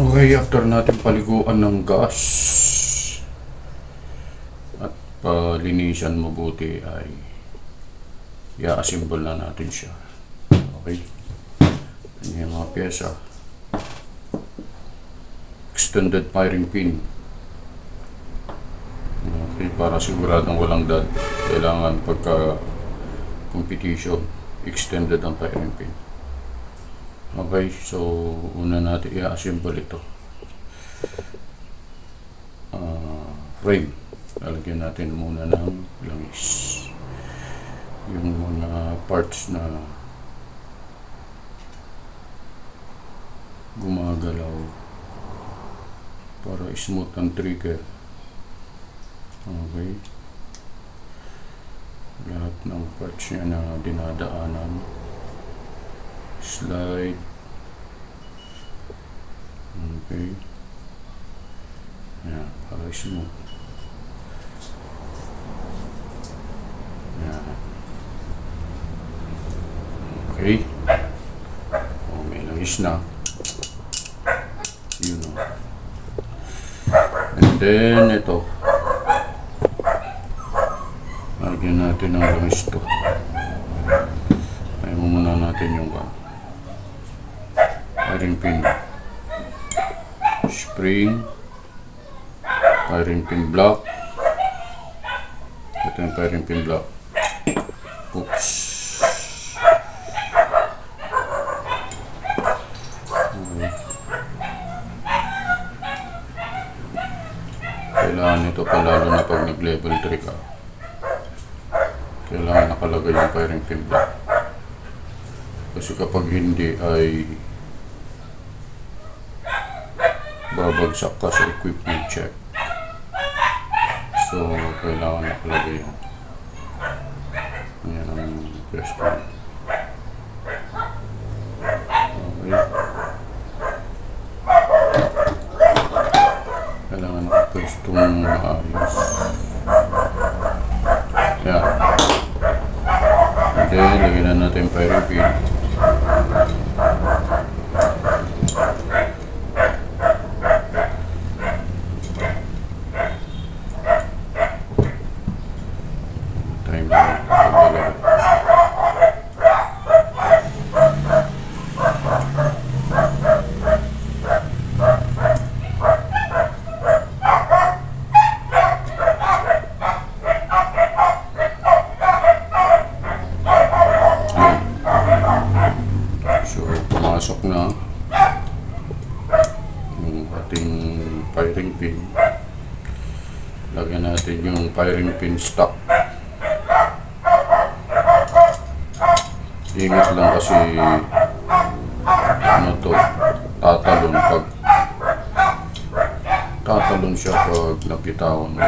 Okay, after natin paliguan ng gas at palinisan mabuti ay i-assemble na natin siya. Okay, yan yung mga pyesa. Extended firing pin. Okay, para siguradong walang dad, kailangan pagka competition extended ang firing pin. Okay, so una natin i-assemble ito. Frame. Lalagyan natin muna ng langis. Yung mga parts na gumagalaw para smooth ang trigger. Okay. Lahat ng parts niya na dinadaanan. Slide. Okay. Yan, para smooth. Yan. Okay. Oh, may langis na. Yun o. And then, ito. Lagyan natin ang langis to. Ayaw muna natin yung firing pin, spring, firing pin block. Ito yung firing pin block. Oops. Kailangan ito pa, lalo na pag nag level 3 ka, kailangan nakalagay yung firing pin block. Kasi kapag hindi ay babagsak ka sa equipment check. So, kailangan nakalagay yun. Yan ang first one. Okay. Kailangan nakapwestong maayos. Yan. And then, lagyan na natin yung firing pin. Pumasok na yung ating firing pin. Lagyan natin yung firing pin stock. Ingat lang kasi ano to, tatalon siya pag napitawan mo.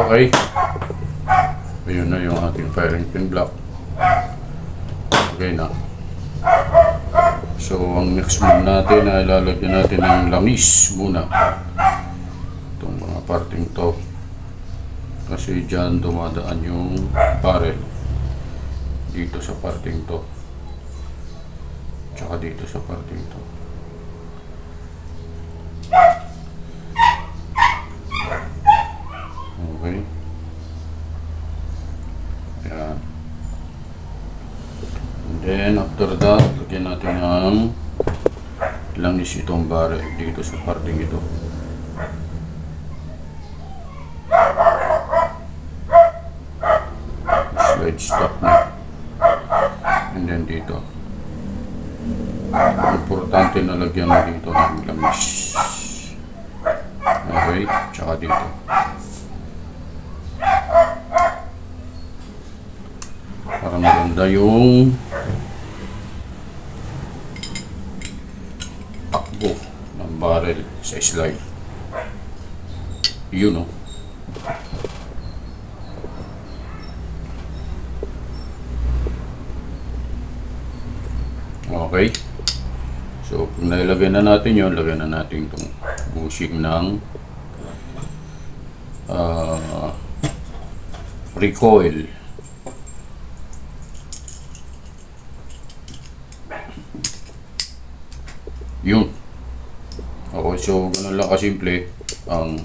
Okay, ayun na yung ating firing pin block. Okay na. So ang next move natin ay lalagyan natin ng langis muna itong mga parting to, kasi dyan dumadaan yung barrel, dito sa parting to, tsaka dito sa parting to. Okay. Ayan. And then after that, lagyan natin ng langis itong barrel dito sa parting ito. Slide stop na. And then dito. Importante na lagyan na dito ng langis. Okay, tsaka dito. Para maganda yung takbo ng barrel sa slide. Yun o. Okay. So, kung nailagay na natin yun, lagyan na natin itong bushing ng recoil. Yun. Okay, so ganun lang kasimple ang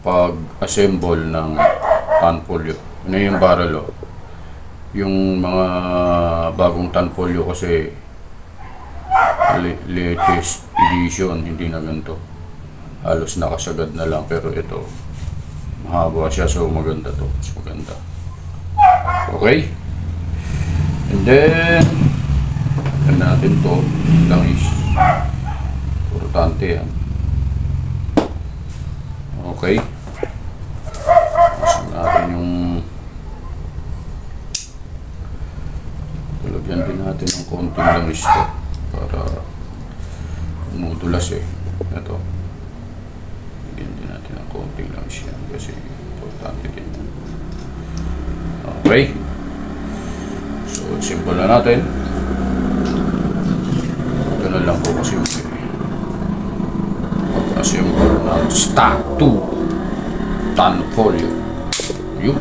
pag-assemble ng tanfolio. Ano yung barrel, oh. Yung mga bagong tanfolio kasi latest edition, hindi na ganito. Halos nakasagad na lang, pero ito mahaba siya, so maganda to. Mas maganda. Okay. And then natin to langis. Importante yan. Okay. Gusto natin yung lagyan din natin ng konting langis to para umudulas eh. Ito. Lagyan din natin ng konting langis yan kasi importante din yan. Okay. So, simple na natin. Ganun lang po kasi pag-assemble ng stock 2 tanfolio. Yun.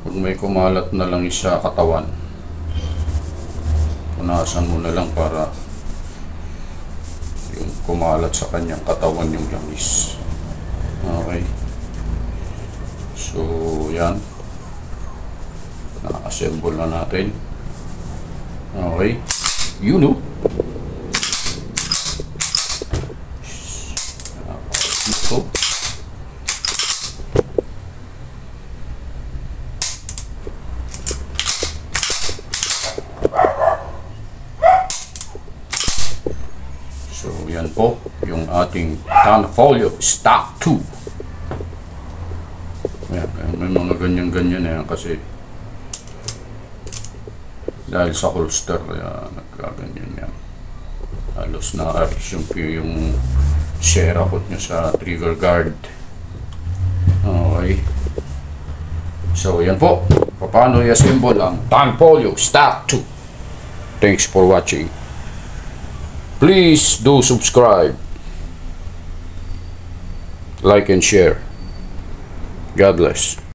Kung may kumalat na lang sa katawan, punasan mo na lang para yung kumalat sa kanyang katawan yung langis. Okay. So, yan. Na-assemble na natin. Okay. You know. Ito. So, yan po yung ating tanfolio stock 2. Ayan, may mga ganyan-ganyan na yan kasi dahil sa holster kaya nagkaganyan yan. Halos na-arch yung Cerakot nyo sa trigger guard. Okay. So yan po, paano i-assemble ang tanfolio stock 2. Thanks for watching. Please do subscribe, like and share. God bless.